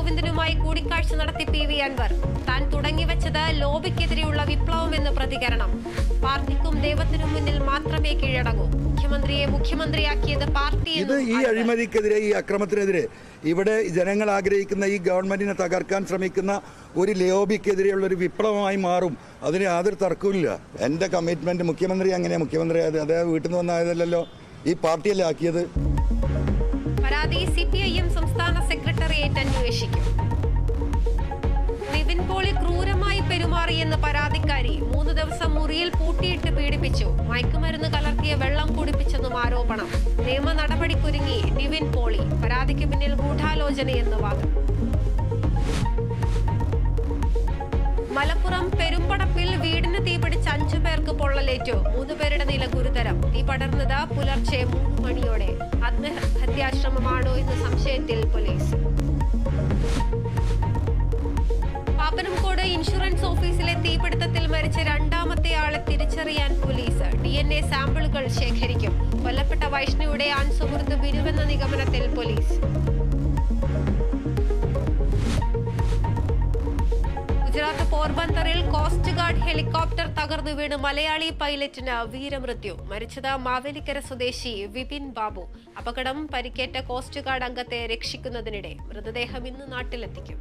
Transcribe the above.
ഗോവിന്ദനുമായി കൂടിക്കാഴ്ച നടത്തി PV അൻവർ. താൻ തുടങ്ങിവെച്ചത് ലോബിക്കെതിരെയുള്ള വിപ്ലവമെന്ന് പ്രതികരണം. പാർട്ടിക്കും ദൈവത്തിനും മുന്നിൽ മാത്രമേ കീഴടങ്ങൂ. മുഖ്യമന്ത്രിയെ മുഖ്യമന്ത്രിയാക്കിയത് പാർട്ടി. ഇത് ഈ അഴിമതിക്കെതിരെ, ഈ അക്രമത്തിനെതിരെ, ഇവിടെ ജനങ്ങൾ ആഗ്രഹിക്കുന്ന ഈ ഗവൺമെന്റിനെ തകർക്കാൻ ശ്രമിക്കുന്ന ഒരു ലോബിക്കെതിരെയുള്ള ഒരു വിപ്ലവമായി മാറും. അതിന് യാതൊരു തർക്കവുമില്ല. എൻ്റെ കമ്മിറ്റ്മെന്റ് മുഖ്യമന്ത്രി അങ്ങനെയാണ് മുഖ്യമന്ത്രിയായത്. അദ്ദേഹം വീട്ടിൽ നിന്ന് വന്നായതല്ലോ, ഈ പാർട്ടിയല്ലേ ആക്കിയത്. പരാതി CPIM സംസ്ഥാന സെക്രട്ടേറിയറ്റ് അന്വേഷിക്കും. നിവിൻ പോളി ക്രൂരമായി പെരുമാറിയെന്ന് പരാതിക്കാരി. 3 ദിവസം മുറിയിൽ പൂട്ടിയിട്ട് പീഡിപ്പിച്ചു. മയക്കുമരുന്ന് കലർത്തിയ വെള്ളം കുടിപ്പിച്ചെന്നും ആരോപണം. നിയമ നടപടിക്കൊരുങ്ങി നിവിൻ പോളി. പരാതിക്ക് പിന്നിൽ ഗൂഢാലോചനയെന്ന് വാദം. മലപ്പുറം പെരുമ്പടപ്പിൽ വീടിന് തീപിടിച്ച് 5 പേർക്ക് പൊള്ളലേറ്റു. 3 പേരുടെ നില ഗുരുതരം. തീ പടർന്നത് പുലർച്ചെ 3 മണിയോടെ. ആത്മഹത്യാശ്രമമാണോ എന്ന സംശയത്തിൽ പോലീസ്. പാപ്പനംകോട് ഇൻഷുറൻസ് ഓഫീസിലെ തീപിടുത്തത്തിൽ മരിച്ച 2ാമത്തെ ആളെ തിരിച്ചറിയാൻ പോലീസ്. DNA സാമ്പിളുകൾ ശേഖരിക്കും. കൊല്ലപ്പെട്ട വൈഷ്ണവിയുടെ ആൺസുഹൃത്ത് ബിനുവെന്ന നിഗമനത്തിൽ പോലീസ്. ഗുജറാത്ത് പോർബന്തറിൽ കോസ്റ്റ് ഗാർഡ് ഹെലികോപ്റ്റർ തകർന്നു വീണ് മലയാളി പൈലറ്റിന് വീരമൃത്യു. മരിച്ചത് മാവേലിക്കര സ്വദേശി വിപിൻ ബാബു. അപകടം പരിക്കേറ്റ കോസ്റ്റ് ഗാർഡ് അംഗത്തെ രക്ഷിക്കുന്നതിനിടെ. മൃതദേഹം ഇന്ന് നാട്ടിലെത്തിക്കും.